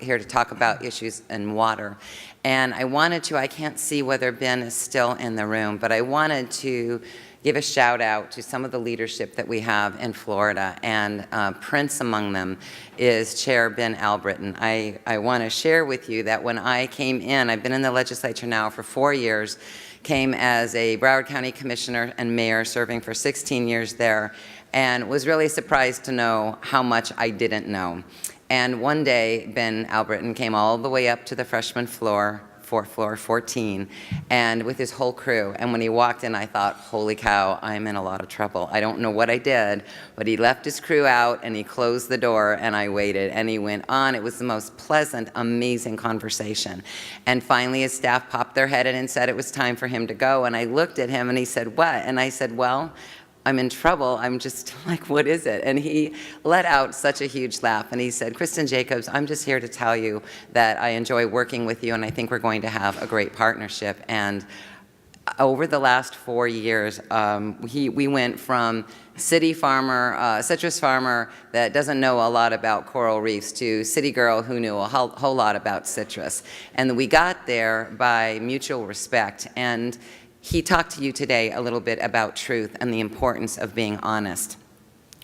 here to talk about issues in water. And I can't see whether Ben is still in the room, but I wanted to give a shout out to some of the leadership that we have in Florida, and Prince among them is Chair Ben Albritton. I want to share with you that when I came in, I've been in the legislature now for 4 years, came as a Broward County Commissioner and Mayor, serving for 16 years there, and was really surprised to know how much I didn't know. And one day, Ben Albritton came all the way up to the freshman floor, floor 14, and with his whole crew. And when he walked in, I thought, holy cow, I'm in a lot of trouble. I don't know what I did, but he left his crew out and he closed the door, and I waited, and he went on. It was the most pleasant, amazing conversation. And finally, his staff popped their head in and said it was time for him to go. And I looked at him and he said, what? And I said, well, I'm in trouble. I'm just like, what is it? And he let out such a huge laugh, and he said, Kristen Jacobs, I'm just here to tell you that I enjoy working with you, and I think we're going to have a great partnership. And over the last 4 years, we went from city farmer, citrus farmer that doesn't know a lot about coral reefs, to city girl who knew a whole lot about citrus. And we got there by mutual respect. And he talked to you today a little bit about truth and the importance of being honest.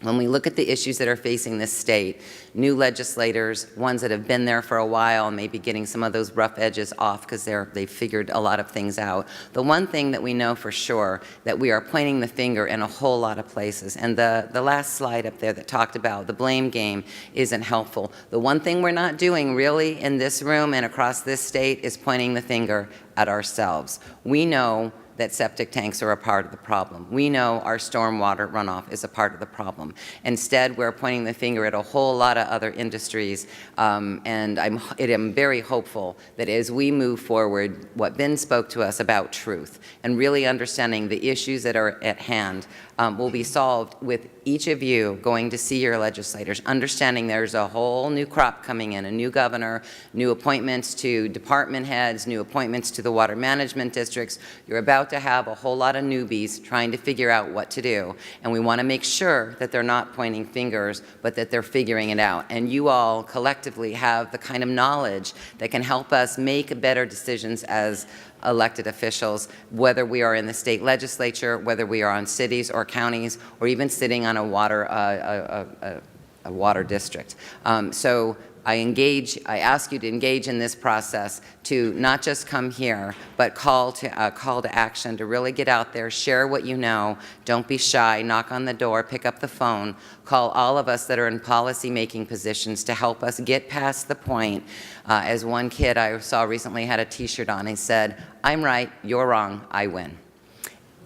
When we look at the issues that are facing this state, new legislators, ones that have been there for a while, maybe getting some of those rough edges off because they've figured a lot of things out. The one thing that we know for sure, that we are pointing the finger in a whole lot of places. And the last slide up there that talked about the blame game isn't helpful. The one thing we're not doing really in this room and across this state is pointing the finger at ourselves. We know that septic tanks are a part of the problem. We know our stormwater runoff is a part of the problem. Instead, we're pointing the finger at a whole lot of other industries, and I'm very hopeful that as we move forward, what Ben spoke to us about truth and really understanding the issues that are at hand will be solved with each of you going to see your legislators, understanding there's a whole new crop coming in, a new governor, new appointments to department heads, new appointments to the water management districts. You're about to have a whole lot of newbies trying to figure out what to do. And we want to make sure that they're not pointing fingers, but that they're figuring it out. And you all collectively have the kind of knowledge that can help us make better decisions as elected officials, whether we are in the state legislature, whether we are on cities or counties, or even sitting on a water district. So I ask you to engage in this process, to not just come here, but call to action, to really get out there, share what you know, don't be shy, knock on the door, pick up the phone, call all of us that are in policy-making positions to help us get past the point. As one kid I saw recently had a t-shirt on, he said, I'm right, you're wrong, I win.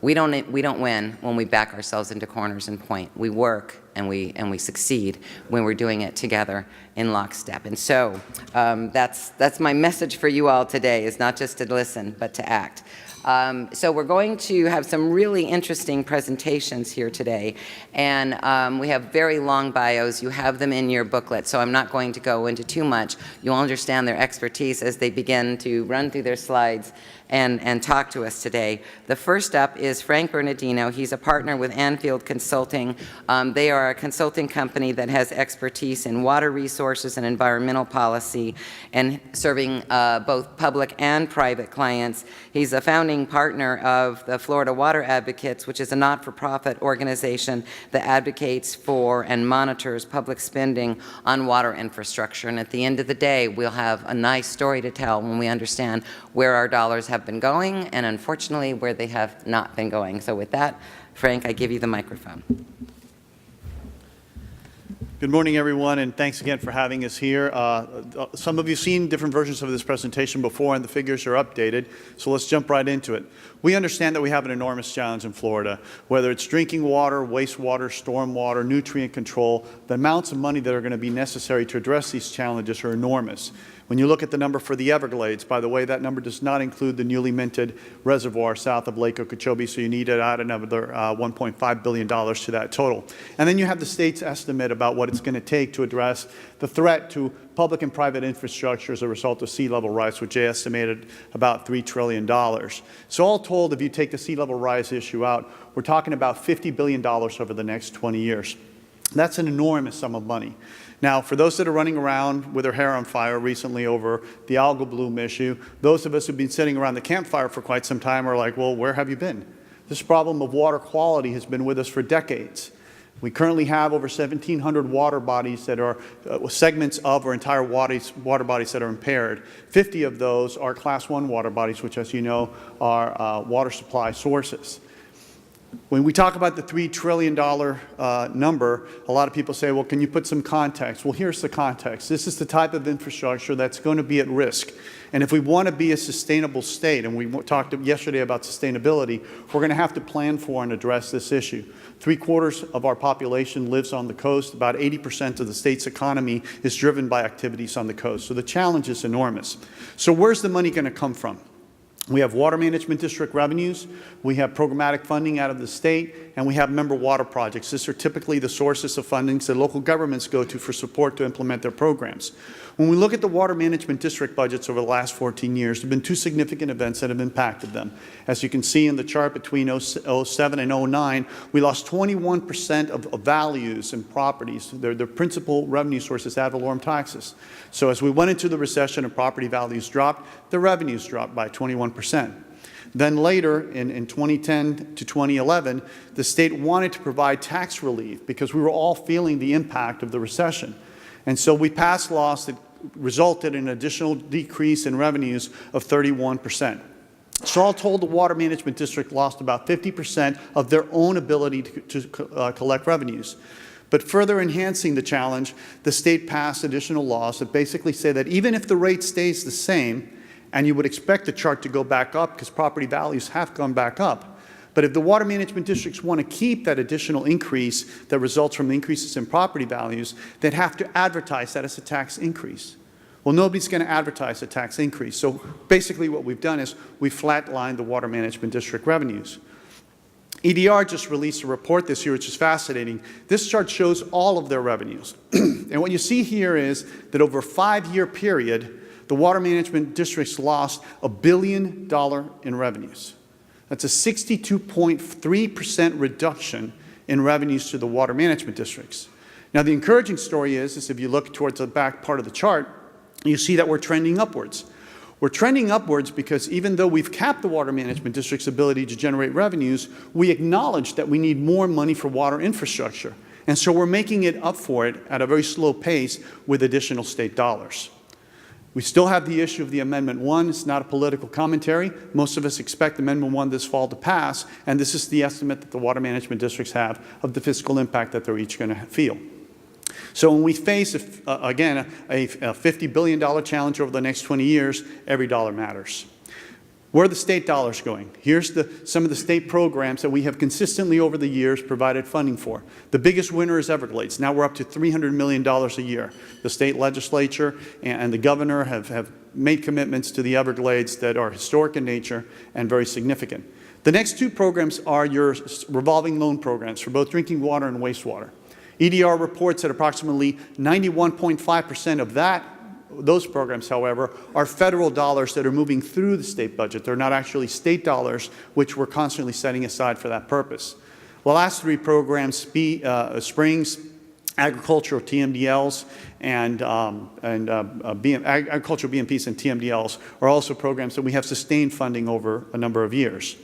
We don't win when we back ourselves into corners and point. We work and we succeed when we're doing it together in lockstep. And so that's my message for you all today, is not just to listen, but to act. So we're going to have some really interesting presentations here today, and we have very long bios. You have them in your booklet, so I'm not going to go into too much. You'll understand their expertise as they begin to run through their slides and talk to us today. The first up is Frank Bernardino. He's a partner with Anfield Consulting. They are a consulting company that has expertise in water resources and environmental policy, and serving both public and private clients. He's a founding partner of the Florida Water Advocates, which is a not-for-profit organization that advocates for and monitors public spending on water infrastructure. And at the end of the day, we'll have a nice story to tell when we understand where our dollars have been going, and unfortunately where they have not been going. So with that, Frank, I give you the microphone. Good morning, everyone, and thanks again for having us here. Some of you have seen different versions of this presentation before, and the figures are updated, so let's jump right into it. We understand that we have an enormous challenge in Florida, whether it's drinking water, wastewater, stormwater, nutrient control. The amounts of money that are going to be necessary to address these challenges are enormous. When you look at the number for the Everglades, by the way, that number does not include the newly minted reservoir south of Lake Okeechobee, so you need to add another $1.5 billion to that total. And then you have the state's estimate about what it's going to take to address the threat to public and private infrastructure as a result of sea level rise, which they estimated about $3 trillion. So all told, if you take the sea level rise issue out, we're talking about $50 billion over the next 20 years. That's an enormous sum of money. Now, for those that are running around with their hair on fire recently over the algal bloom issue, those of us who've been sitting around the campfire for quite some time are like, well, where have you been? This problem of water quality has been with us for decades. We currently have over 1,700 water bodies that are segments of or entire water bodies that are impaired. 50 of those are Class 1 water bodies, which, as you know, are water supply sources. When we talk about the $3 trillion number, a lot of people say, well, can you put some context? Well, here's the context. This is the type of infrastructure that's going to be at risk. And if we want to be a sustainable state, and we talked yesterday about sustainability, we're going to have to plan for and address this issue. 3/4 of our population lives on the coast. About 80% of the state's economy is driven by activities on the coast. So the challenge is enormous. So where's the money going to come from? We have water management district revenues, we have programmatic funding out of the state, and we have member water projects. These are typically the sources of funding that local governments go to for support to implement their programs. When we look at the water management district budgets over the last 14 years, there have been two significant events that have impacted them. As you can see in the chart between 07 and 09, we lost 21% of values and properties, their principal revenue sources, ad valorem taxes. So as we went into the recession and property values dropped, the revenues dropped by 21%. Then later, in 2010 to 2011, the state wanted to provide tax relief because we were all feeling the impact of the recession. And so we passed laws that resulted in an additional decrease in revenues of 31%. So all told, the Water Management District lost about 50% of their own ability to collect revenues. But further enhancing the challenge, the state passed additional laws that basically say that even if the rate stays the same, and you would expect the chart to go back up because property values have gone back up, but if the water management districts want to keep that additional increase that results from increases in property values, they'd have to advertise that as a tax increase. Well, nobody's going to advertise a tax increase. So basically what we've done is we flatlined the water management district revenues. EDR just released a report this year, which is fascinating. This chart shows all of their revenues. And what you see here is that over a 5-year period, the water management districts lost $1 billion in revenues. That's a 62.3% reduction in revenues to the water management districts. Now, the encouraging story is if you look towards the back part of the chart, you see that we're trending upwards. We're trending upwards because even though we've capped the water management district's ability to generate revenues, we acknowledge that we need more money for water infrastructure. And so we're making it up for it at a very slow pace with additional state dollars. We still have the issue of the Amendment 1. It's not a political commentary. Most of us expect Amendment 1 this fall to pass, and this is the estimate that the water management districts have of the fiscal impact that they're each going to feel. So when we face, again, a $50 billion challenge over the next 20 years, every dollar matters. Where are the state dollars going? Here's some of the state programs that we have consistently over the years provided funding for. The biggest winner is Everglades. Now we're up to $300 million a year. The state legislature and the governor have made commitments to the Everglades that are historic in nature and very significant. The next two programs are your revolving loan programs for both drinking water and wastewater. EDR reports that approximately 91.5% of those programs, however, are federal dollars that are moving through the state budget. They're not actually state dollars, which we're constantly setting aside for that purpose. The last three programs, Springs, agricultural TMDLs, and agricultural BMPs and TMDLs are also programs that we have sustained funding over a number of years.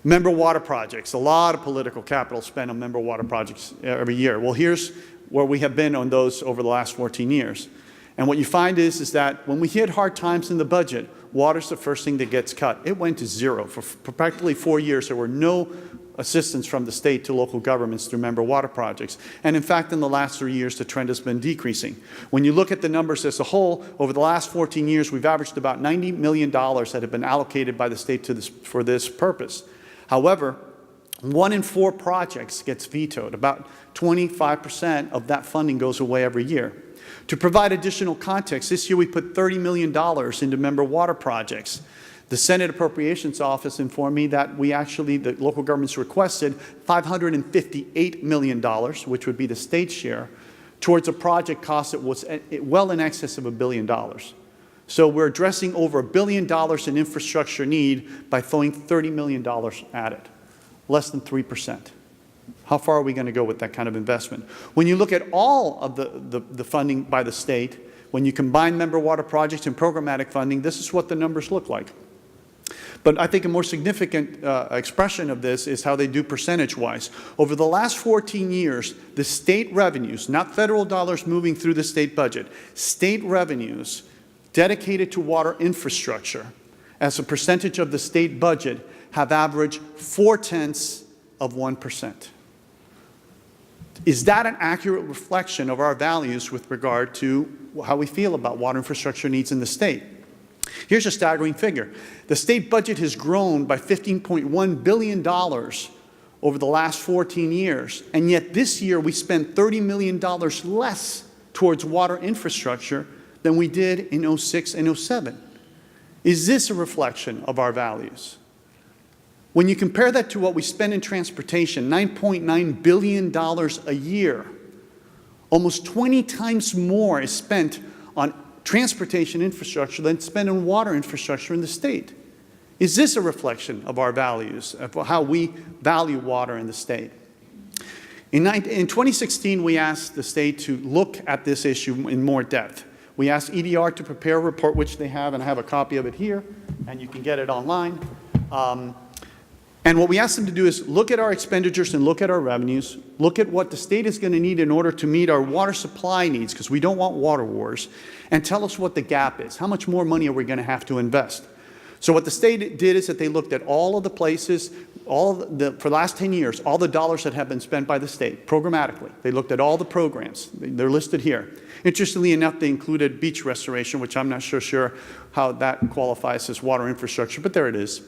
Member water projects, a lot of political capital spent on member water projects every year. Well, here's where we have been on those over the last 14 years. And what you find is that when we hit hard times in the budget, water's the first thing that gets cut. It went to zero. For practically 4 years, there were no assistance from the state to local governments through member water projects. And in fact, in the last 3 years, the trend has been decreasing. When you look at the numbers as a whole, over the last 14 years, we've averaged about $90 million that have been allocated by the state for this purpose. However, 1 in 4 projects gets vetoed. About 25% of that funding goes away every year. To provide additional context, this year we put $30 million into member water projects. The Senate Appropriations Office informed me that the local governments requested $558 million, which would be the state share, towards a project cost that was well in excess of $1 billion. So we're addressing over $1 billion in infrastructure need by throwing $30 million at it, less than 3%. How far are we going to go with that kind of investment? When you look at all of the funding by the state, when you combine member water projects and programmatic funding, this is what the numbers look like. But I think a more significant expression of this is how they do percentage-wise. Over the last 14 years, the state revenues, not federal dollars moving through the state budget, state revenues dedicated to water infrastructure as a percentage of the state budget have averaged 0.4%. Is that an accurate reflection of our values with regard to how we feel about water infrastructure needs in the state? Here's a staggering figure. The state budget has grown by $15.1 billion over the last 14 years, and yet this year we spent $30 million less towards water infrastructure than we did in '06 and '07. Is this a reflection of our values? When you compare that to what we spend in transportation, $9.9 billion a year, almost 20 times more is spent on transportation infrastructure than spent on water infrastructure in the state. Is this a reflection of our values, of how we value water in the state? In 2016, we asked the state to look at this issue in more depth. We asked EDR to prepare a report, which they have, and I have a copy of it here, and you can get it online. And what we asked them to do is look at our expenditures and look at our revenues, look at what the state is going to need in order to meet our water supply needs, because we don't want water wars, and tell us what the gap is. How much more money are we going to have to invest? So what the state did is that they looked at all of the places, for the last 10 years, all the dollars that have been spent by the state, programmatically. They looked at all the programs. They're listed here. Interestingly enough, they included beach restoration, which I'm not sure how that qualifies as water infrastructure, but there it is.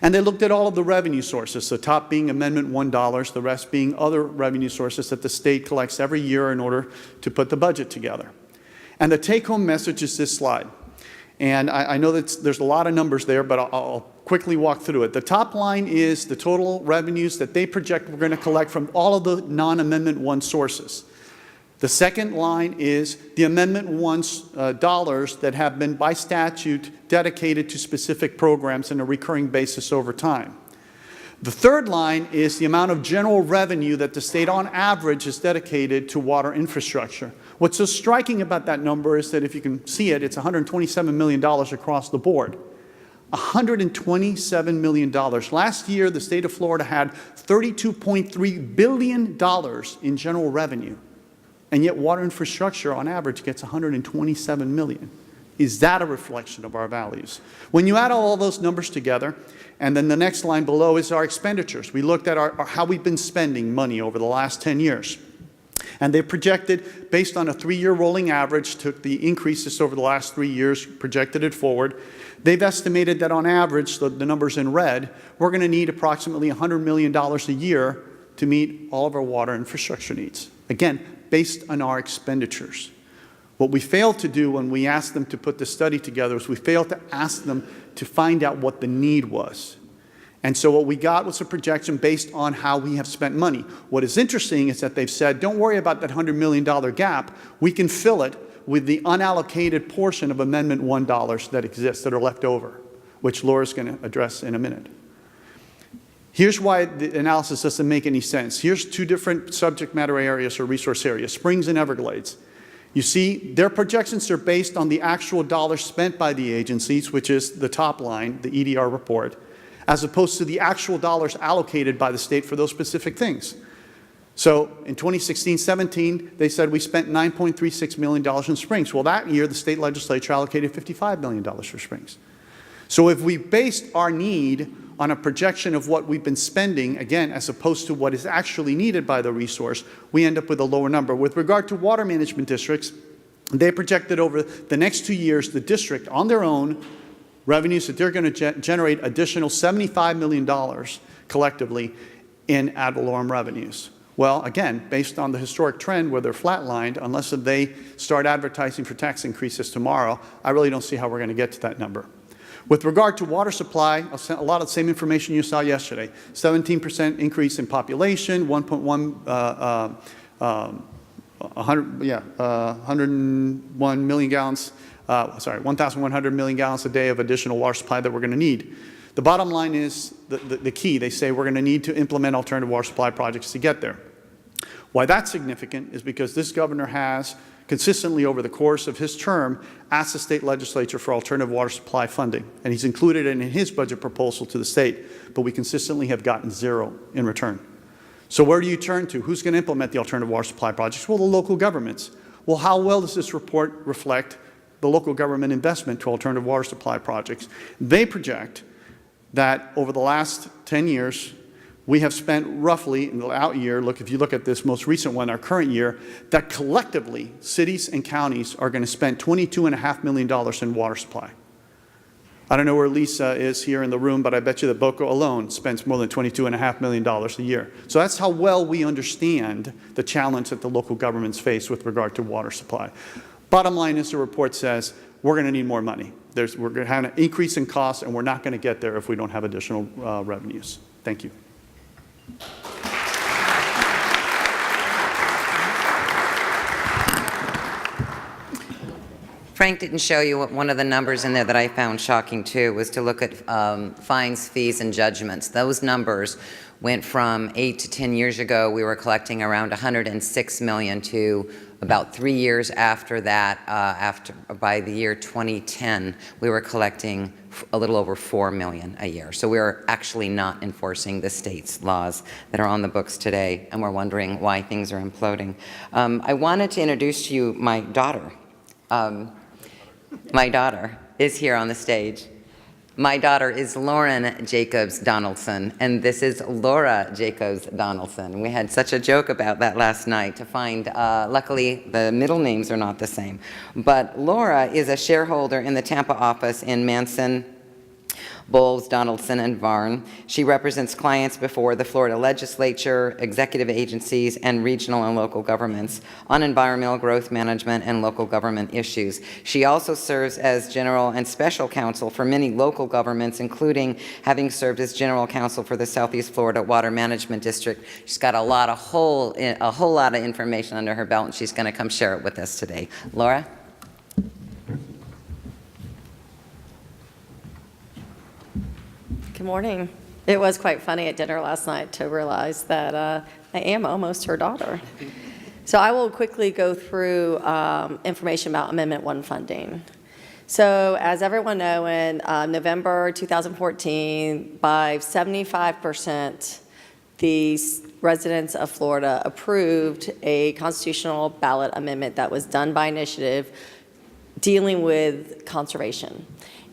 And they looked at all of the revenue sources, the top being Amendment $1, the rest being other revenue sources that the state collects every year in order to put the budget together. And the take-home message is this slide. And I know that there's a lot of numbers there, but I'll quickly walk through it. The top line is the total revenues that they project we're going to collect from all of the non-Amendment 1 sources. The second line is the Amendment 1 dollars that have been by statute dedicated to specific programs on a recurring basis over time. The third line is the amount of general revenue that the state on average is dedicated to water infrastructure. What's so striking about that number is that if you can see it, it's $127 million across the board. $127 million. Last year, the state of Florida had $32.3 billion in general revenue. And yet water infrastructure on average gets $127 million. Is that a reflection of our values? When you add all those numbers together, and then the next line below is our expenditures. We looked at how we've been spending money over the last 10 years. And they projected, based on a 3-year rolling average, took the increases over the last 3 years, projected it forward. They've estimated that on average, the numbers in red, we're going to need approximately $100 million a year to meet all of our water infrastructure needs. Again, based on our expenditures. What we failed to do when we asked them to put the study together is we failed to ask them to find out what the need was. And so what we got was a projection based on how we have spent money. What is interesting is that they've said, don't worry about that $100 million gap. We can fill it with the unallocated portion of Amendment $1 that exists, that are left over, which Laura's going to address in a minute. Here's why the analysis doesn't make any sense. Here's 2 different subject matter areas or resource areas, Springs and Everglades. You see, their projections are based on the actual dollars spent by the agencies, which is the top line, the EDR report, as opposed to the actual dollars allocated by the state for those specific things. So in 2016-17, they said we spent $9.36 million in Springs. Well, that year, the state legislature allocated $55 million for Springs. So if we based our need on a projection of what we've been spending, again, as opposed to what is actually needed by the resource, we end up with a lower number. With regard to water management districts, they projected over the next 2 years, the district on their own revenues that they're going to generate additional $75 million collectively in ad valorem revenues. Well, again, based on the historic trend where they're flatlined, unless they start advertising for tax increases tomorrow, I really don't see how we're going to get to that number. With regard to water supply, a lot of the same information you saw yesterday. 17% increase in population, 101 million gallons, 1,100 million gallons a day of additional water supply that we're going to need. The bottom line is the key. They say we're going to need to implement alternative water supply projects to get there. Why that's significant is because this governor has consistently over the course of his term asked the state legislature for alternative water supply funding. And he's included it in his budget proposal to the state, but we consistently have gotten zero in return. So where do you turn to? Who's going to implement the alternative water supply projects? Well, the local governments. Well, how well does this report reflect the local government investment to alternative water supply projects? They project that over the last 10 years, we have spent roughly, in the out year, if you look at this most recent one, our current year, that collectively, cities and counties are going to spend $22.5 million in water supply. I don't know where Lisa is here in the room, but I bet you that Boca alone spends more than $22.5 million a year. So that's how well we understand the challenge that the local governments face with regard to water supply. Bottom line is the report says we're going to need more money. We're going to have an increase in costs, and we're not going to get there if we don't have additional revenues. Thank you. Frank didn't show you what one of the numbers in there that I found shocking too was to look at fines, fees, and judgments. Those numbers went from 8 to 10 years ago, we were collecting around $106 million to about 3 years after that, by the year 2010, we were collecting a little over $4 million a year. So we're actually not enforcing the state's laws that are on the books today, and we're wondering why things are imploding. I wanted to introduce to you my daughter. My daughter is here on the stage. My daughter is Lauren Jacobs Donaldson, and this is Laura Jacobs Donaldson. We had such a joke about that last night to find, luckily, the middle names are not the same. But Laura is a shareholder in the Tampa office in Manson, Bowles, Donaldson, and Varn. She represents clients before the Florida legislature, executive agencies, and regional and local governments on environmental growth management and local government issues. She also serves as general and special counsel for many local governments, including having served as general counsel for the Southeast Florida Water Management District. She's got a whole lot of information under her belt, and she's going to come share it with us today. Laura? Good morning. It was quite funny at dinner last night to realize that I am almost her daughter. So I will quickly go through information about Amendment 1 funding. So as everyone knows, in November 2014, by 75%, the residents of Florida approved a constitutional ballot amendment that was done by initiative dealing with conservation.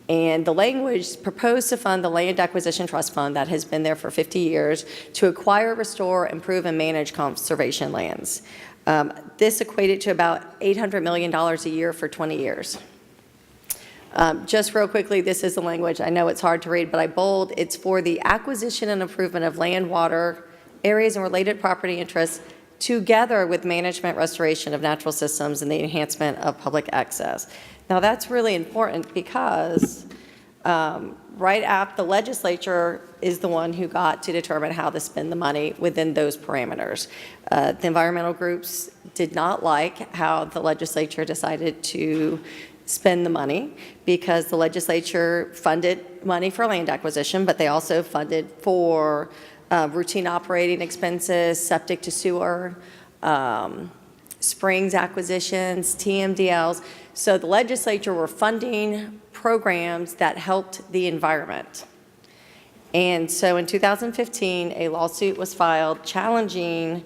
And the language proposed to fund the Land Acquisition Trust Fund that has been there for 50 years to acquire, restore, improve, and manage conservation lands. This equated to about $800 million a year for 20 years. Just real quickly, this is the language. I know it's hard to read, but I bold. It's for the acquisition and improvement of land, water, areas, and related property interests, together with management, restoration of natural systems, and the enhancement of public access. Now, that's really important because right after the legislature is the one who got to determine how to spend the money within those parameters. The environmental groups did not like how the legislature decided to spend the money because the legislature funded money for land acquisition, but they also funded for routine operating expenses, septic to sewer, springs acquisitions, TMDLs. So the legislature were funding programs that helped the environment. And so in 2015, a lawsuit was filed challenging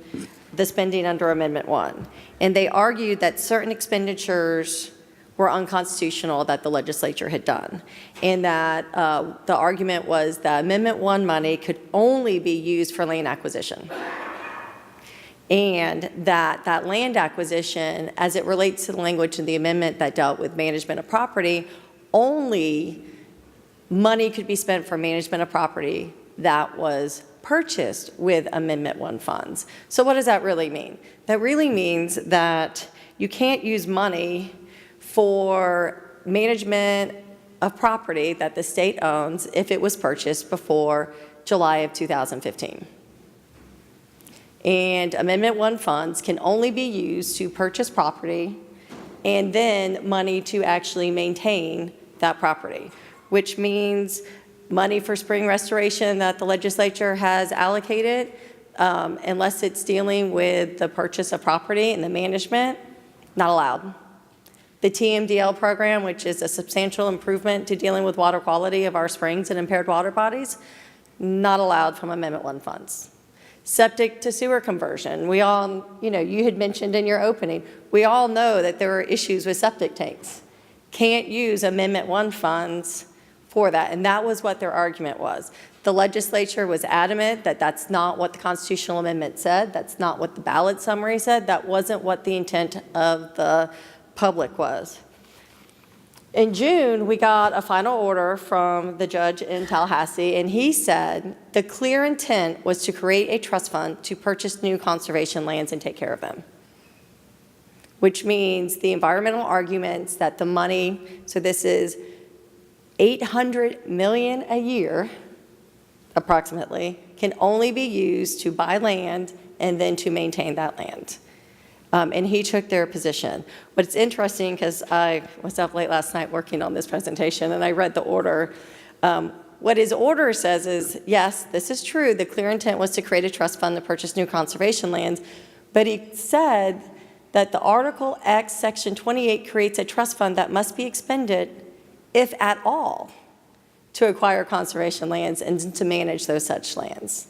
the spending under Amendment 1. And they argued that certain expenditures were unconstitutional that the legislature had done. And that the argument was that Amendment 1 money could only be used for land acquisition. And that land acquisition, as it relates to the language in the amendment that dealt with management of property, only money could be spent for management of property that was purchased with Amendment 1 funds. So what does that really mean? That really means that you can't use money for management of property that the state owns if it was purchased before July of 2015. And Amendment 1 funds can only be used to purchase property and then money to actually maintain that property, which means money for spring restoration that the legislature has allocated, unless it's dealing with the purchase of property and the management, not allowed. The TMDL program, which is a substantial improvement to dealing with water quality of our springs and impaired water bodies, not allowed from Amendment 1 funds. Septic to sewer conversion. We all, you had mentioned in your opening, we all know that there are issues with septic tanks. Can't use Amendment 1 funds for that, and that was what their argument was. The legislature was adamant that that's not what the constitutional amendment said, that's not what the ballot summary said, that wasn't what the intent of the public was. In June, we got a final order from the judge in Tallahassee, and he said the clear intent was to create a trust fund to purchase new conservation lands and take care of them, which means the environmental arguments that the money, so this is $800 million a year, approximately, can only be used to buy land and then to maintain that land. And he took their position. But it's interesting because I was up late last night working on this presentation and I read the order. What his order says is, yes, this is true. The clear intent was to create a trust fund to purchase new conservation lands. But he said that the Article X, Section 28 creates a trust fund that must be expended, if at all, to acquire conservation lands and to manage those such lands.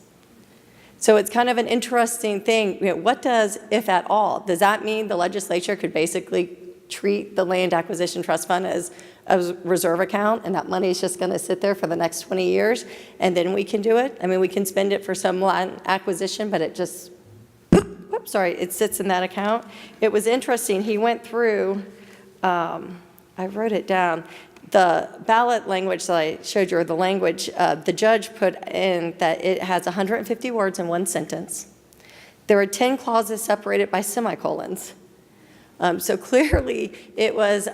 So it's kind of an interesting thing. What does if at all? Does that mean the legislature could basically treat the land acquisition trust fund as a reserve account and that money is just going to sit there for the next 20 years and then we can do it? I mean, we can spend it for some land acquisition, but it just, it sits in that account. It was interesting. He went through, I wrote it down. The ballot language that I showed you, or the language, the judge put in that it has 150 words in one sentence. There are 10 clauses separated by semicolons. So clearly it was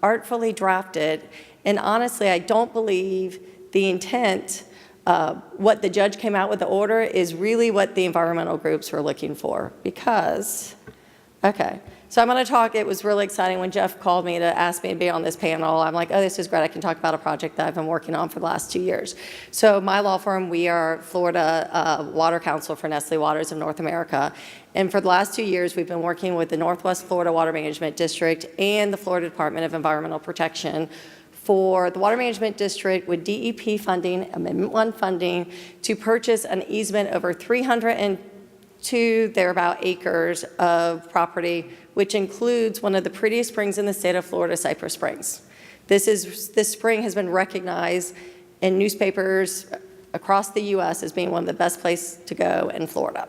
artfully drafted. And honestly, I don't believe the intent, what the judge came out with the order is really what the environmental groups were looking for. Because, okay. So I'm going to talk, it was really exciting when Jeff called me to ask me to be on this panel. I'm like, oh, this is great. I can talk about a project that I've been working on for the last 2 years. So my law firm, we are Florida Water Council for Nestle Waters of North America. And for the last 2 years, we've been working with the Northwest Florida Water Management District and the Florida Department of Environmental Protection for the Water Management District with DEP funding, Amendment 1 funding, to purchase an easement over 302 thereabout acres of property, which includes one of the prettiest springs in the state of Florida, Cypress Springs. This spring has been recognized in newspapers across the U.S. as being one of the best places to go in Florida.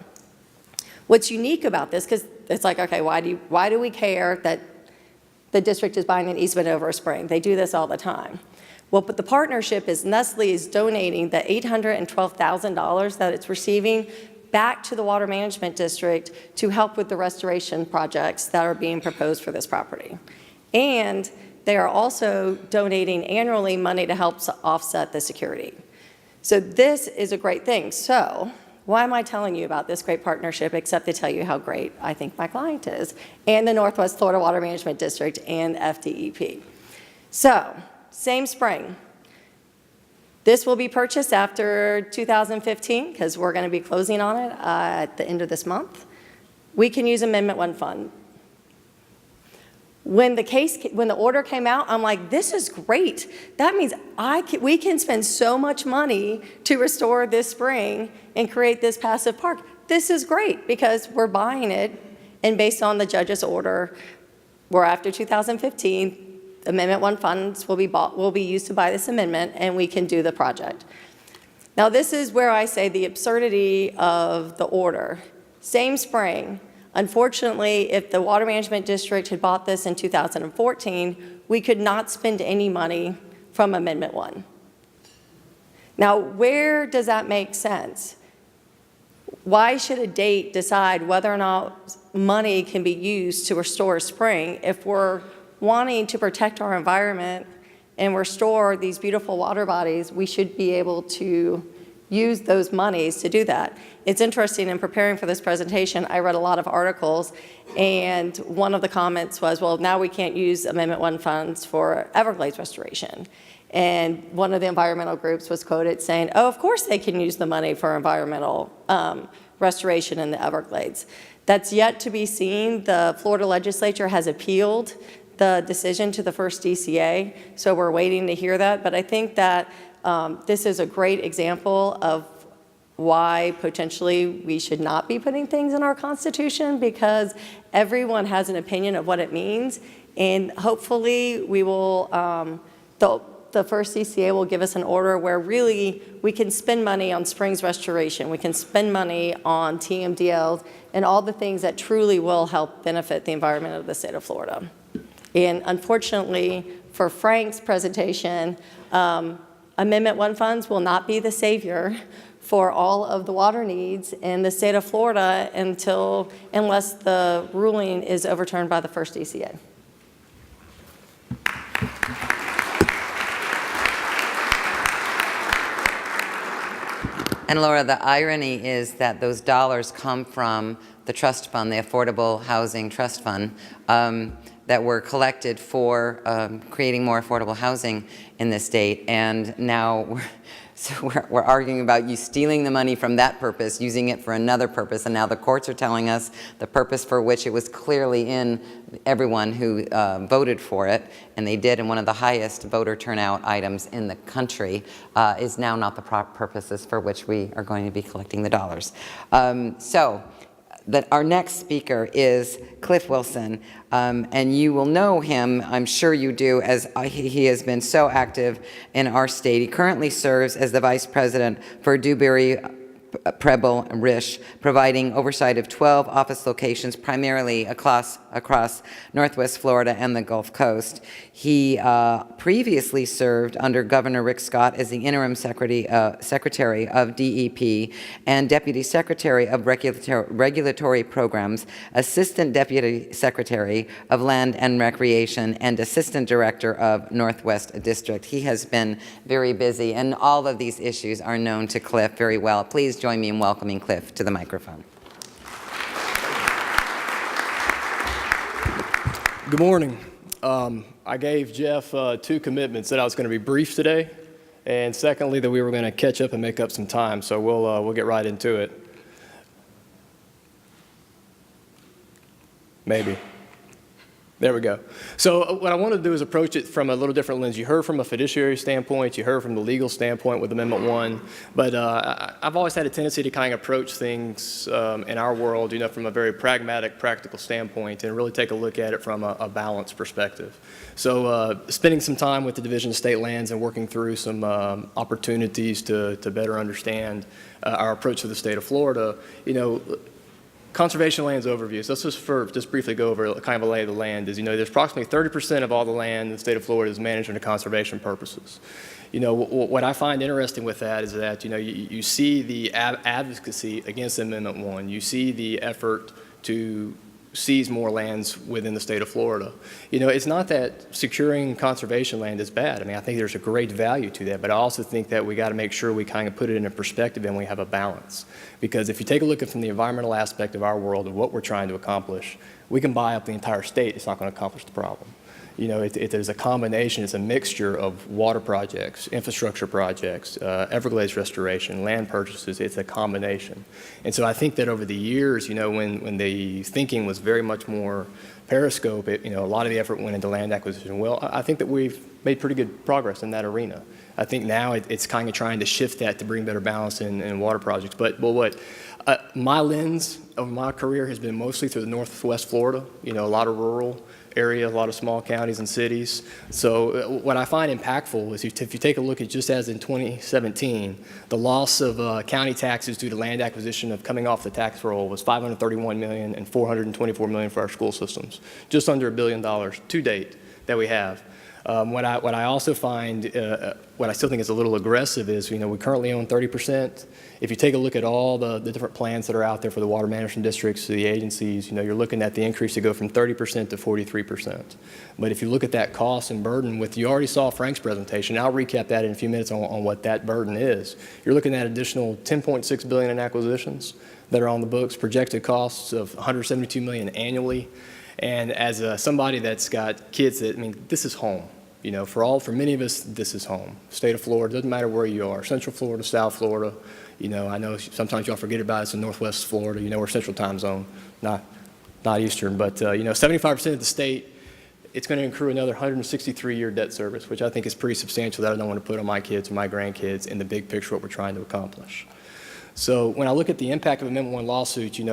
What's unique about this, because it's like, okay, why do we care that the district is buying an easement over a spring? They do this all the time. Well, but the partnership is Nestle is donating the $812,000 that it's receiving back to the Water Management District to help with the restoration projects that are being proposed for this property. And they are also donating annually money to help offset the security. So this is a great thing. So why am I telling you about this great partnership except to tell you how great I think my client is and the Northwest Florida Water Management District and FDEP. So same spring. This will be purchased after 2015 because we're going to be closing on it at the end of this month. We can use Amendment 1 fund. When the order came out, I'm like, this is great. That means we can spend so much money to restore this spring and create this passive park. This is great because we're buying it, and based on the judge's order, we're after 2015. Amendment 1 funds will be used to buy this amendment, and we can do the project. Now, this is where I say the absurdity of the order. Same spring. Unfortunately, if the Water Management District had bought this in 2014, we could not spend any money from Amendment 1. Now, where does that make sense? Why should a date decide whether or not money can be used to restore a spring if we're wanting to protect our environment and restore these beautiful water bodies? We should be able to use those monies to do that. It's interesting, in preparing for this presentation, I read a lot of articles, and one of the comments was, well, now we can't use Amendment 1 funds for Everglades restoration. And one of the environmental groups was quoted saying, oh, of course they can use the money for environmental restoration in the Everglades. That's yet to be seen. The Florida legislature has appealed the decision to the first DCA, so we're waiting to hear that. But I think that this is a great example of why potentially we should not be putting things in our Constitution, because everyone has an opinion of what it means, and hopefully we will, the first DCA will give us an order where really we can spend money on springs restoration, we can spend money on TMDLs, and all the things that truly will help benefit the environment of the state of Florida. And unfortunately, for Frank's presentation, Amendment 1 funds will not be the savior for all of the water needs in the state of Florida unless the ruling is overturned by the first DCA. And Laura, the irony is that those dollars come from the trust fund, the Affordable Housing Trust Fund, that were collected for creating more affordable housing in the state. And now we're arguing about you stealing the money from that purpose, using it for another purpose, and now the courts are telling us the purpose for which it was clearly in everyone who voted for it, and they did in one of the highest voter turnout items in the country, is now not the purposes for which we are going to be collecting the dollars. Our next speaker is Cliff Wilson, and you will know him, I'm sure you do, as he has been so active in our state. He currently serves as the Vice President for Dewberry Preble Rish, providing oversight of 12 office locations, primarily across Northwest Florida and the Gulf Coast. He previously served under Governor Rick Scott as the interim secretary of DEP and Deputy Secretary of Regulatory Programs, Assistant Deputy Secretary of Land and Recreation, and Assistant Director of Northwest District. He has been very busy, and all of these issues are known to Cliff very well. Please join me in welcoming Cliff to the microphone. Good morning. I gave Jeff 2 commitments: that I was going to be brief today, and secondly, that we were going to catch up and make up some time. So we'll get right into it. Maybe. There we go. So what I want to do is approach it from a little different lens. You heard from a fiduciary standpoint, you heard from the legal standpoint with Amendment 1, but I've always had a tendency to kind of approach things in our world, from a very pragmatic, practical standpoint, and really take a look at it from a balanced perspective. So spending some time with the Division of State Lands and working through some opportunities to better understand our approach to the state of Florida, conservation lands overview. So let's just briefly go over kind of a lay of the land. There's approximately 30% of all the land in the state of Florida is managed under conservation purposes. What I find interesting with that is that, you see the advocacy against Amendment 1. You see the effort to seize more lands within the state of Florida. It's not that securing conservation land is bad. I think there's a great value to that, but I also think that we got to make sure we kind of put it in a perspective and we have a balance. Because if you take a look at from the environmental aspect of our world and what we're trying to accomplish, we can buy up the entire state. It's not going to accomplish the problem. There's a combination, it's a mixture of water projects, infrastructure projects, Everglades restoration, land purchases. It's a combination. And so I think that over the years, when the thinking was very much more periscope, a lot of the effort went into land acquisition. Well, I think that we've made pretty good progress in that arena. I think now it's kind of trying to shift that to bring better balance in water projects. But my lens of my career has been mostly through the Northwest Florida, a lot of rural area, a lot of small counties and cities. So what I find impactful is if you take a look at just as in 2017, the loss of county taxes due to land acquisition of coming off the tax roll was $531 million and $424 million for our school systems, just under $1 billion to date that we have. What I also find, what I still think is a little aggressive is, we currently own 30%. If you take a look at all the different plans that are out there for the water management districts, the agencies, you're looking at the increase to go from 30% to 43%. But if you look at that cost and burden you already saw Frank's presentation, I'll recap that in a few minutes on what that burden is. You're looking at additional $10.6 billion in acquisitions that are on the books, projected costs of $172 million annually. And as somebody that's got kids this is home. For many of us, this is home. State of Florida, doesn't matter where you are, Central Florida, South Florida. I know sometimes y'all forget about it's in Northwest Florida. We're Central Time Zone, not Eastern. But 75% of the state, it's going to accrue another 163-year debt service, which I think is pretty substantial that I don't want to put on my kids or my grandkids in the big picture what we're trying to accomplish. So when I look at the impact of Amendment 1 lawsuit, I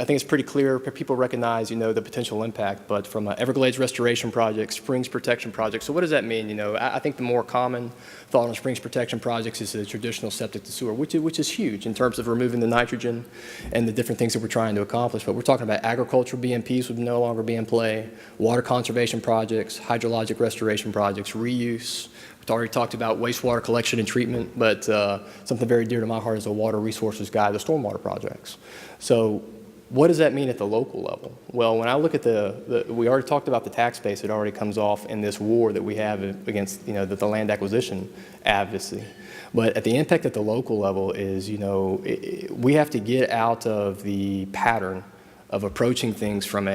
think it's pretty clear. People recognize, the potential impact. But from an Everglades restoration project, springs protection project, so what does that mean? I think the more common thought on springs protection projects is the traditional septic to sewer, which is huge in terms of removing the nitrogen and the different things that we're trying to accomplish. But we're talking about agricultural BMPs would no longer be in play, water conservation projects, hydrologic restoration projects, reuse. Already talked about wastewater collection and treatment, but something very dear to my heart as a water resources guy, the stormwater projects. So what does that mean at the local level? Well, when I look at we already talked about the tax base that already comes off in this war that we have against, the land acquisition advocacy. But at the impact at the local level is, we have to get out of the pattern of approaching things from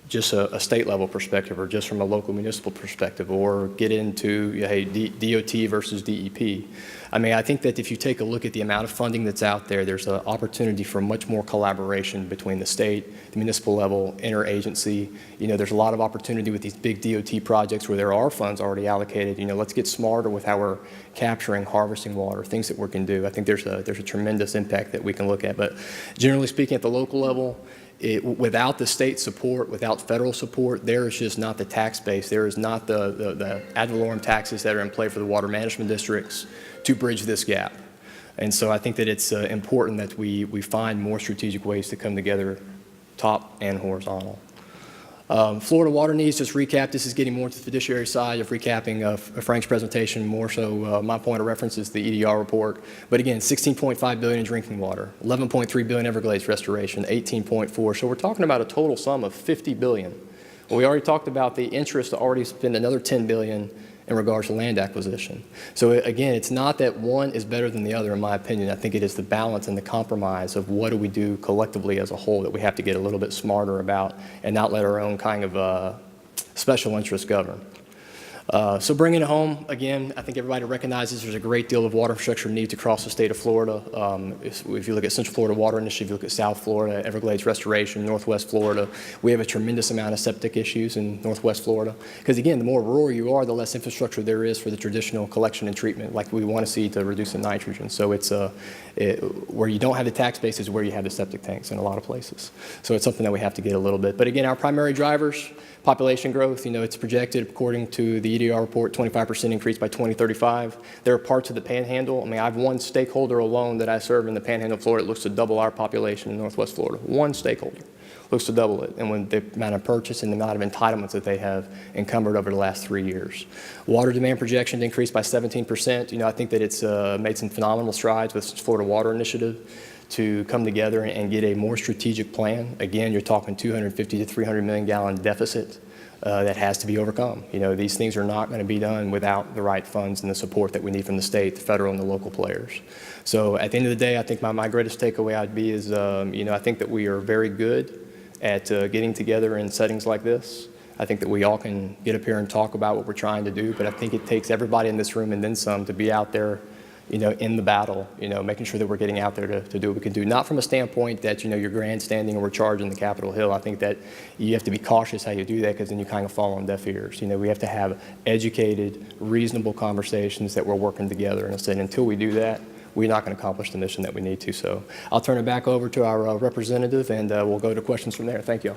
just a state level perspective or just from a local municipal perspective or get into, hey, DOT versus DEP. I think that if you take a look at the amount of funding that's out there, there's an opportunity for much more collaboration between the state, the municipal level, interagency. There's a lot of opportunity with these big DOT projects where there are funds already allocated. Let's get smarter with how we're capturing, harvesting water, things that we can do. I think there's a tremendous impact that we can look at. But generally speaking, at the local level, without the state support, without federal support, there is just not the tax base. There is not the ad valorem taxes that are in play for the water management districts to bridge this gap. And so I think that it's important that we find more strategic ways to come together, top and horizontal. Florida water needs, just recap, this is getting more to the fiduciary side of recapping Frank's presentation, more so my point of reference is the EDR report. But again, $16.5 billion in drinking water, $11.3 billion Everglades restoration, $18.4. So we're talking about a total sum of $50 billion. Well, we already talked about the interest to already spend another $10 billion in regards to land acquisition. So again, it's not that one is better than the other, in my opinion. I think it is the balance and the compromise of what do we do collectively as a whole that we have to get a little bit smarter about and not let our own kind of special interests govern. So bringing it home, again, I think everybody recognizes there's a great deal of water infrastructure needs across the state of Florida. If you look at Central Florida Water Initiative, you look at South Florida, Everglades Restoration, Northwest Florida, we have a tremendous amount of septic issues in Northwest Florida. Because again, the more rural you are, the less infrastructure there is for the traditional collection and treatment like we want to see to reduce the nitrogen. So it's where you don't have the tax base is where you have the septic tanks in a lot of places. So it's something that we have to get a little bit. But again, our primary drivers, population growth, it's projected according to the EDR report, 25% increase by 2035. There are parts of the Panhandle. I have one stakeholder alone that I serve in the Panhandle of Florida that looks to double our population in Northwest Florida. One stakeholder looks to double it, and when the amount of purchase and the amount of entitlements that they have encumbered over the last 3 years. Water demand projection increased by 17%. I think that it's made some phenomenal strides with Florida Water Initiative to come together and get a more strategic plan. Again, you're talking 250 to 300 million gallon deficit that has to be overcome. These things are not going to be done without the right funds and the support that we need from the state, the federal, and the local players. So at the end of the day, I think my greatest takeaway I'd be is, I think that we are very good at getting together in settings like this. I think that we all can get up here and talk about what we're trying to do, but I think it takes everybody in this room and then some to be out there in the battle, making sure that we're getting out there to do what we can do. Not from a standpoint that, you're grandstanding and we're charging the Capitol Hill. I think that you have to be cautious how you do that because then you kind of fall on deaf ears. We have to have educated, reasonable conversations that we're working together. And I said, until we do that, we're not going to accomplish the mission that we need to. So I'll turn it back over to our representative and we'll go to questions from there. Thank you.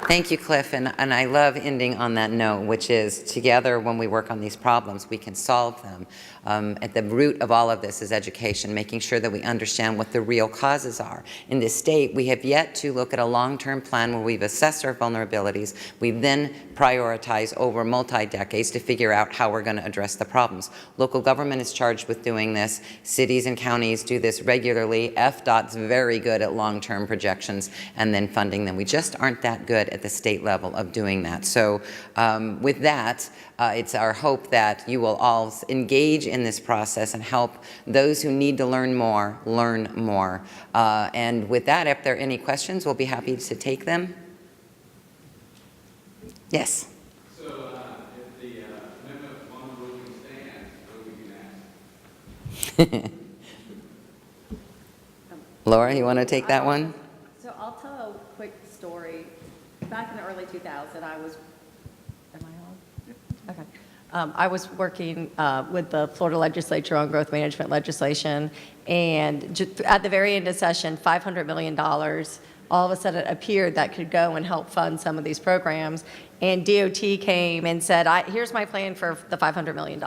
Thank you, Cliff, and I love ending on that note, which is together when we work on these problems, we can solve them. At the root of all of this is education, making sure that we understand what the real causes are. In this state, we have yet to look at a long-term plan where we've assessed our vulnerabilities. We then prioritize over multi-decades to figure out how we're going to address the problems. Local government is charged with doing this. Cities and counties do this regularly. FDOT's very good at long-term projections and then funding them. We just aren't that good at the state level of doing that. So with that, it's our hope that you will all engage in this process and help those who need to learn more, learn more. And with that, if there are any questions, we'll be happy to take them. Yes? So if the Amendment 1 ruling stands, what do we do next? Laura, you want to take that one? So I'll tell a quick story. Back in the early 2000s, am I on? Okay. I was working with the Florida legislature on growth management legislation, and at the very end of session, $500 million all of a sudden appeared that could go and help fund some of these programs. And DOT came and said, here's my plan for the $500 million.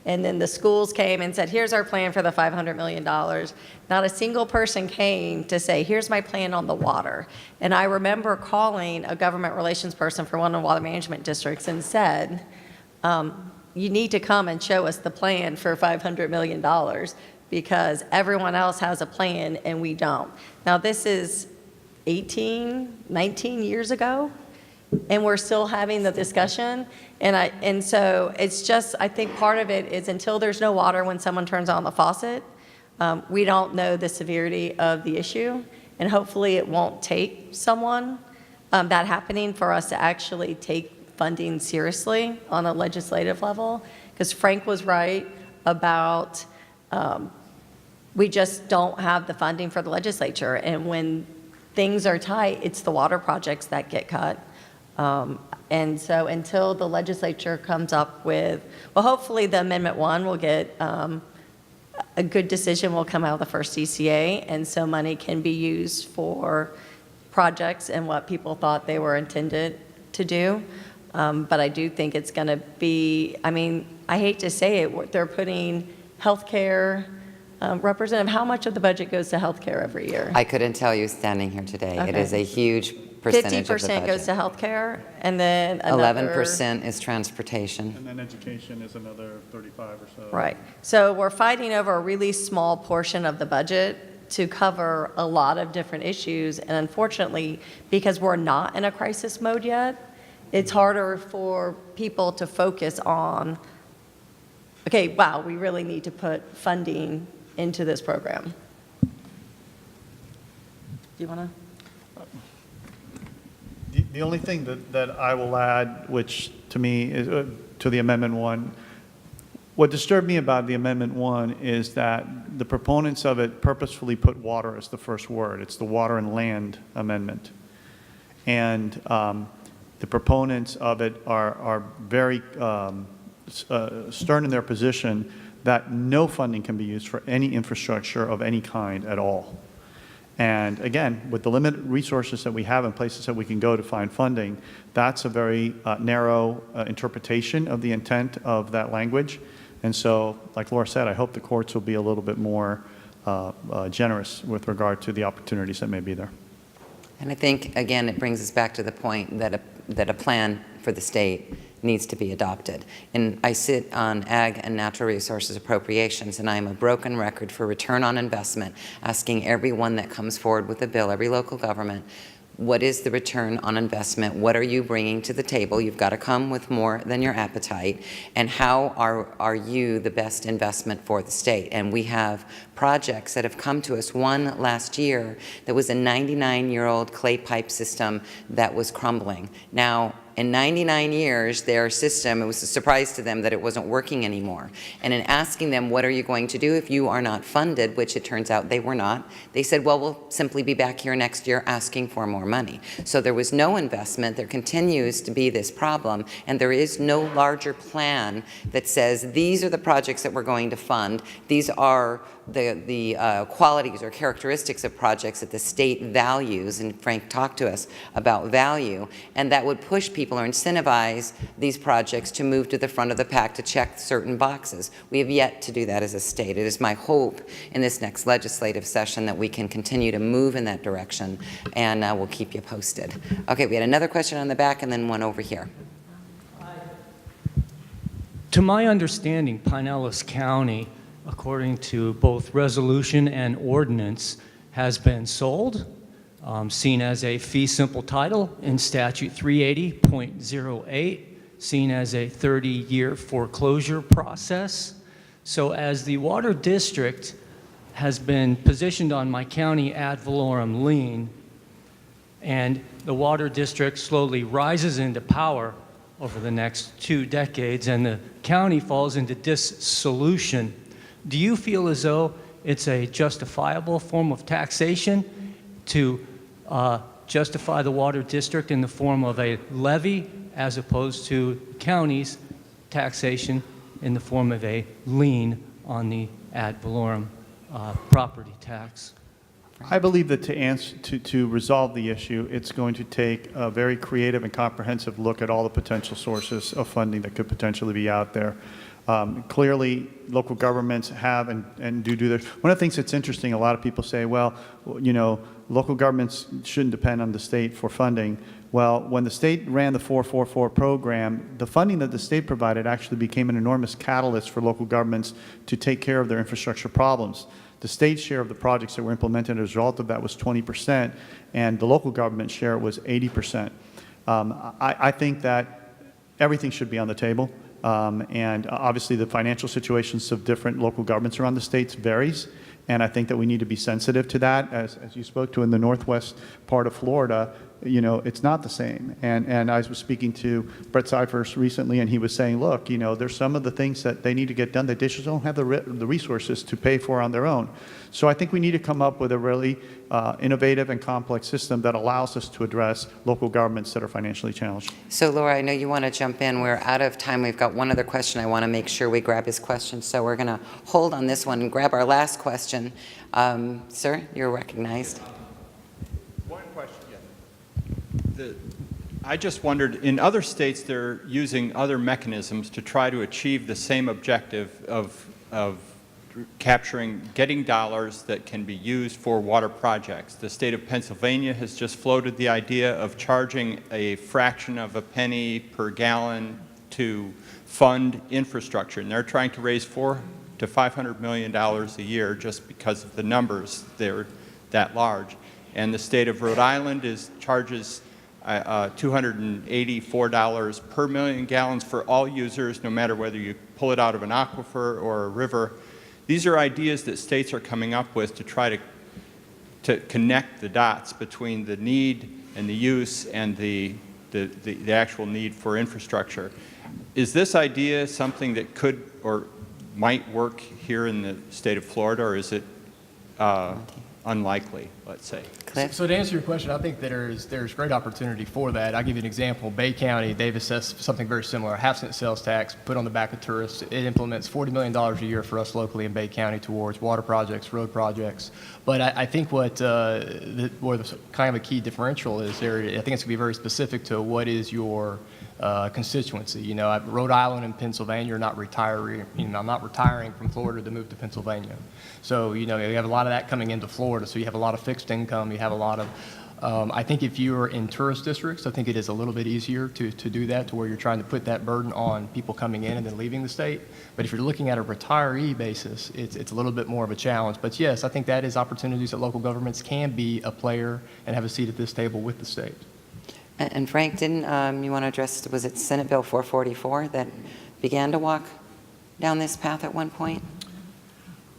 And then the schools came and said, here's our plan for the $500 million. Not a single person came to say, here's my plan on the water. And I remember calling a government relations person for one of the water management districts and said, you need to come and show us the plan for $500 million because everyone else has a plan and we don't. Now this is 19 years ago, and we're still having the discussion. And so it's just, I think part of it is until there's no water when someone turns on the faucet, we don't know the severity of the issue, and hopefully it won't take someone that happening for us to actually take funding seriously on a legislative level, because Frank was right about we just don't have the funding for the legislature, and when things are tight, it's the water projects that get cut. And so until the legislature comes up with, well, hopefully the Amendment 1 will get a good decision will come out of the first CCA, and so money can be used for projects and what people thought they were intended to do. But I do think it's going to be, I mean, I hate to say it, they're putting healthcare. Representative, how much of the budget goes to healthcare every year? I couldn't tell you standing here today. It Okay. is a huge percentage of the 50% goes to budget. healthcare, and then another 11% is transportation. And then education is another 35 or so. Right. So we're fighting over a really small portion of the budget to cover a lot of different issues. And unfortunately, because we're not in a crisis mode yet, it's harder for people to focus on, okay, wow, we really need to put funding into this program. Do you want to? The only thing that I will add, which to me is to the Amendment 1, what disturbed me about the Amendment 1 is that the proponents of it purposefully put water as the first word. It's the water and land amendment. And the proponents of it are very stern in their position that no funding can be used for any infrastructure of any kind at all. And again, with the limited resources that we have and places that we can go to find funding, that's a very narrow interpretation of the intent of that language. And so, like Laura said, I hope the courts will be a little bit more generous with regard to the opportunities that may be there. And I think, again, it brings us back to the point that a plan for the state needs to be adopted. And I sit on Ag and Natural Resources Appropriations, and I am a broken record for return on investment, asking everyone that comes forward with a bill, every local government, what is the return on investment? What are you bringing to the table? You've got to come with more than your appetite. And how are you the best investment for the state? And we have projects that have come to us. One last year that was a 99-year-old clay pipe system that was crumbling. Now, In 99 years, their system, it was a surprise to them that it wasn't working anymore. And in asking them, what are you going to do if you are not funded, which it turns out they were not, they said, well, we'll simply be back here next year asking for more money. So there was no investment. There continues to be this problem, and there is no larger plan that says these are the projects that we're going to fund. These are the qualities or characteristics of projects that the state values, and Frank talked to us about value, and that would push people or incentivize these projects to move to the front of the pack to check certain boxes. We have yet to do that as a state. It is my hope in this next legislative session that we can continue to move in that direction, and we'll keep you posted. Okay, we had another question on the back and then one over here. To my understanding, Pinellas County, according to both resolution and ordinance, has been sold, seen as a fee simple title in statute 380.08, seen as a 30-year foreclosure process. So as the water district has been positioned on my county ad valorem lien, and the water district slowly rises into power over the next 2 decades, and the county falls into dissolution, do you feel as though it's a justifiable form of taxation to justify the water district in the form of a levy as opposed to county's taxation in the form of a lien on the ad valorem property tax? I believe that to resolve the issue, it's going to take a very creative and comprehensive look at all the potential sources of funding that could potentially be out there. Clearly, local governments have and do this. One of the things that's interesting, a lot of people say, well, you know, local governments shouldn't depend on the state for funding. Well, when the state ran the 444 program, the funding that the state provided actually became an enormous catalyst for local governments to take care of their infrastructure problems. The state share of the projects that were implemented as a result of that was 20%, and the local government share was 80%. I think that everything should be on the table. And obviously the financial situations of different local governments around the states varies, and I think that we need to be sensitive to that. As you spoke to in the northwest part of Florida, you know, it's not the same. And I was speaking to Brett Cyphers recently, and he was saying, look, you know, there's some of the things that they need to get done that they just don't have the resources to pay for on their own. So I think we need to come up with a really innovative and complex system that allows us to address local governments that are financially challenged. So Laura, I know you want to jump in. We're out of time. We've got one other question. I want to make sure we grab his question. So we're going to hold on this one and grab our last question. Sir, you're recognized. One question, yeah. I just wondered, in other states, they're using other mechanisms to try to achieve the same objective of getting dollars that can be used for water projects. The state of Pennsylvania has just floated the idea of charging a fraction of a penny per gallon to fund infrastructure, and they're trying to raise $400 to $500 million a year just because of the numbers. They're that large. And the state of Rhode Island charges $284 per million gallons for all users, no matter whether you pull it out of an aquifer or a river. These are ideas that states are coming up with to try to connect the dots between the need and the use and the actual need for infrastructure. Is this idea something that could or might work here in the state of Florida, or is it unlikely, let's say? Cliff? So to answer your question, I think that there's great opportunity for that. I'll give you an example. Bay County, they've assessed something very similar, a half-cent sales tax put on the back of tourists. It implements $40 million a year for us locally in Bay County towards water projects, road projects. But I think where the kind of a key differential is there, I think it's going to be very specific to what is your constituency. You know, Rhode Island and Pennsylvania are not retiring. You know, I'm not retiring from Florida to move to Pennsylvania. So, you know, you have a lot of that coming into Florida. So you have a lot of fixed income. You have a lot of, I think if you're in tourist districts, I think it is a little bit easier to do that, to where you're trying to put that burden on people coming in and then leaving the state. But if you're looking at a retiree basis, it's a little bit more of a challenge. But yes, I think that is opportunities that local governments can be a player and have a seat at this table with the state. And Frank, didn't you want to address, was it Senate Bill 444 that began to walk down this path at one point?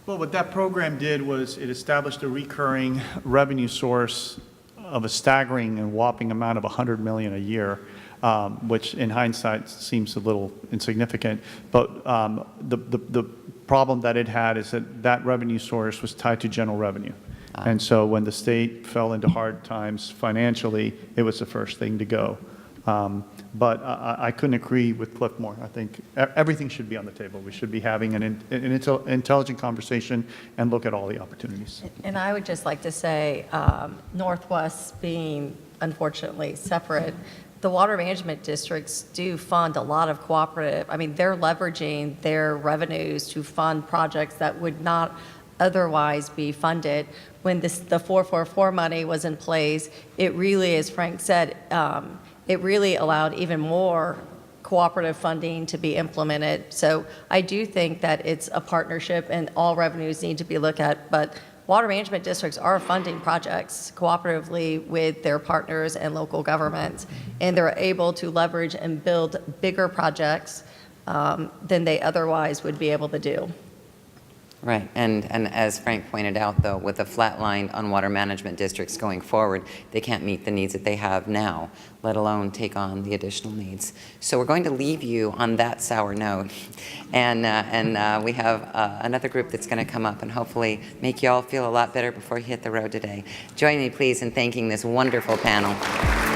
Well, what that program did was it established a recurring revenue source of a staggering and whopping amount of $100 million a year. which in hindsight seems a little insignificant. But the problem that it had is that revenue source was tied to general revenue. And so when the state fell into hard times financially, it was the first thing to go. But I couldn't agree with Cliff more. I think everything should be on the table. We should be having an intelligent conversation and look at all the opportunities. And I would just like to say, Northwest being unfortunately separate, the water management districts do fund a lot of cooperative. I mean, they're leveraging their revenues to fund projects that would not otherwise be funded. When the 444 money was in place, it really, as Frank said, it really allowed even more cooperative funding to be implemented. So I do think that it's a partnership and all revenues need to be looked at, but water management districts are funding projects cooperatively with their partners and local governments, and they're able to leverage and build bigger projects than they otherwise would be able to do. Right, and as Frank pointed out, though, with a flat line on water management districts going forward, they can't meet the needs that they have now, let alone take on the additional needs. So we're going to leave you on that sour note, and we have another group that's going to come up and hopefully make you all feel a lot better before you hit the road today. Join me, please, in thanking this wonderful panel.